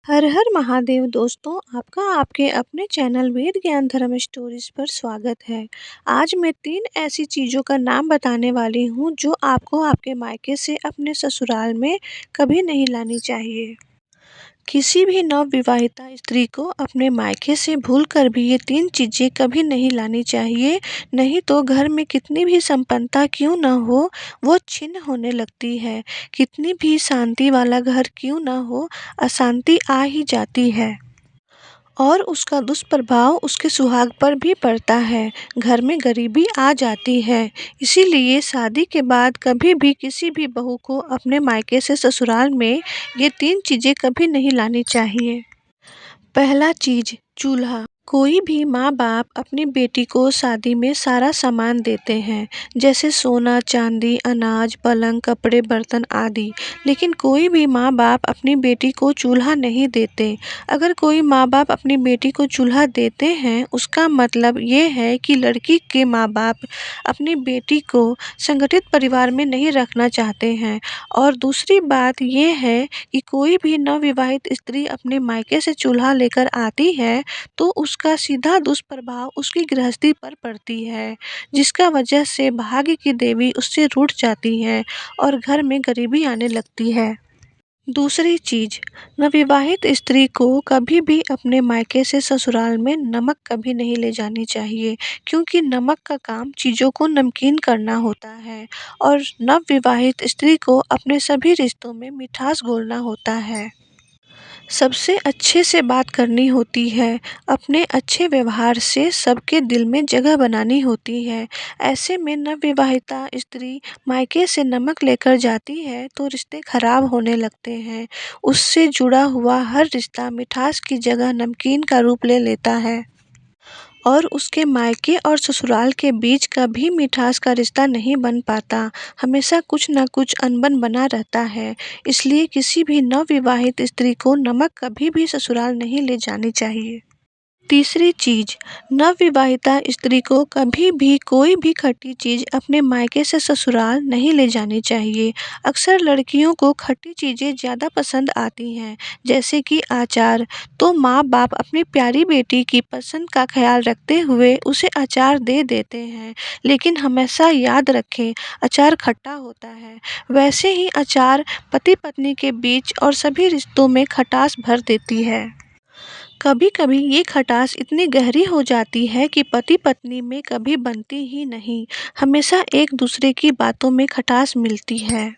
हर हर महादेव दोस्तों, आपका आपके अपने चैनल वेद ज्ञान धर्म स्टोरीज पर स्वागत है। आज मैं 3 ऐसी चीज़ों का नाम बताने वाली हूँ जो आपको आपके मायके से अपने ससुराल में कभी नहीं लानी चाहिए। किसी भी नवविवाहिता स्त्री को अपने मायके से भूलकर भी ये 3 चीज़ें कभी नहीं लानी चाहिए, नहीं तो घर में कितनी भी संपन्नता क्यों न हो, वो छिन्न होने लगती है। कितनी भी शांति वाला घर क्यों न हो, अशांति आ ही जाती है। और उसका दुष्प्रभाव उसके सुहाग पर भी पड़ता है, घर में गरीबी आ जाती है। इसीलिए शादी के बाद कभी भी किसी भी बहू को अपने मायके से ससुराल में ये 3 चीज़ें कभी नहीं लानी चाहिए। पहला चीज़, चूल्हा। कोई भी माँ बाप अपनी बेटी को शादी में सारा सामान देते हैं, जैसे सोना चांदी, अनाज, पलंग, कपड़े, बर्तन आदि। लेकिन कोई भी माँ बाप अपनी बेटी को चूल्हा नहीं देते। अगर कोई माँ बाप अपनी बेटी को चूल्हा देते हैं, उसका मतलब ये है कि लड़की के माँ बाप अपनी बेटी को संगठित परिवार में नहीं रखना चाहते हैं। और दूसरी बात ये है कि कोई भी नवविवाहित स्त्री अपने मायके से चूल्हा लेकर आती है तो उसका सीधा दुष्प्रभाव उसकी गृहस्थी पर पड़ती है, जिसका वजह से भाग्य की देवी उससे रूठ जाती है और घर में गरीबी आने लगती है। दूसरी चीज़, नवविवाहित स्त्री को कभी भी अपने मायके से ससुराल में नमक कभी नहीं ले जानी चाहिए, क्योंकि नमक का काम चीज़ों को नमकीन करना होता है और नवविवाहित स्त्री को अपने सभी रिश्तों में मिठास घोलना होता है। सबसे अच्छे से बात करनी होती है, अपने अच्छे व्यवहार से सबके दिल में जगह बनानी होती है। ऐसे में नवविवाहिता स्त्री मायके से नमक लेकर जाती है तो रिश्ते खराब होने लगते हैं। उससे जुड़ा हुआ हर रिश्ता मिठास की जगह नमकीन का रूप ले लेता है और उसके मायके और ससुराल के बीच कभी मिठास का रिश्ता नहीं बन पाता, हमेशा कुछ न कुछ अनबन बना रहता है। इसलिए किसी भी नवविवाहित स्त्री को नमक कभी भी ससुराल नहीं ले जानी चाहिए। तीसरी चीज़, नवविवाहिता स्त्री को कभी भी कोई भी खट्टी चीज़ अपने मायके से ससुराल नहीं ले जानी चाहिए। अक्सर लड़कियों को खट्टी चीज़ें ज़्यादा पसंद आती हैं, जैसे कि अचार। तो माँ बाप अपनी प्यारी बेटी की पसंद का ख्याल रखते हुए उसे अचार दे देते हैं, लेकिन हमेशा याद रखें, अचार खट्टा होता है। वैसे ही अचार पति पत्नी के बीच और सभी रिश्तों में खटास भर देती है। कभी कभी ये खटास इतनी गहरी हो जाती है कि पति पत्नी में कभी बनती ही नहीं, हमेशा एक दूसरे की बातों में खटास मिलती है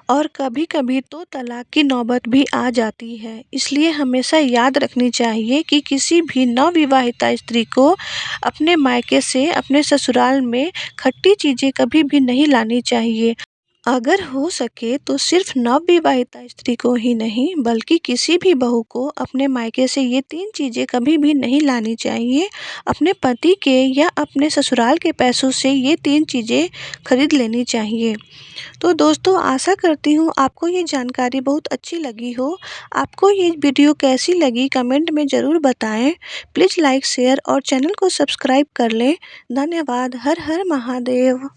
और कभी कभी तो तलाक की नौबत भी आ जाती है। इसलिए हमेशा याद रखनी चाहिए कि किसी भी नवविवाहिता स्त्री को अपने मायके से अपने ससुराल में खट्टी चीज़ें कभी भी नहीं लानी चाहिए। अगर हो सके तो सिर्फ नवविवाहिता स्त्री को ही नहीं, बल्कि किसी भी बहू को अपने मायके से ये 3 चीज़ें कभी भी नहीं लानी चाहिए। अपने पति के या अपने ससुराल के पैसों से ये 3 चीज़ें खरीद लेनी चाहिए। तो दोस्तों, आशा करती हूँ आपको ये जानकारी बहुत अच्छी लगी हो। आपको ये वीडियो कैसी लगी कमेंट में ज़रूर बताएं। प्लीज़ लाइक शेयर और चैनल को सब्सक्राइब कर लें। धन्यवाद। हर हर महादेव।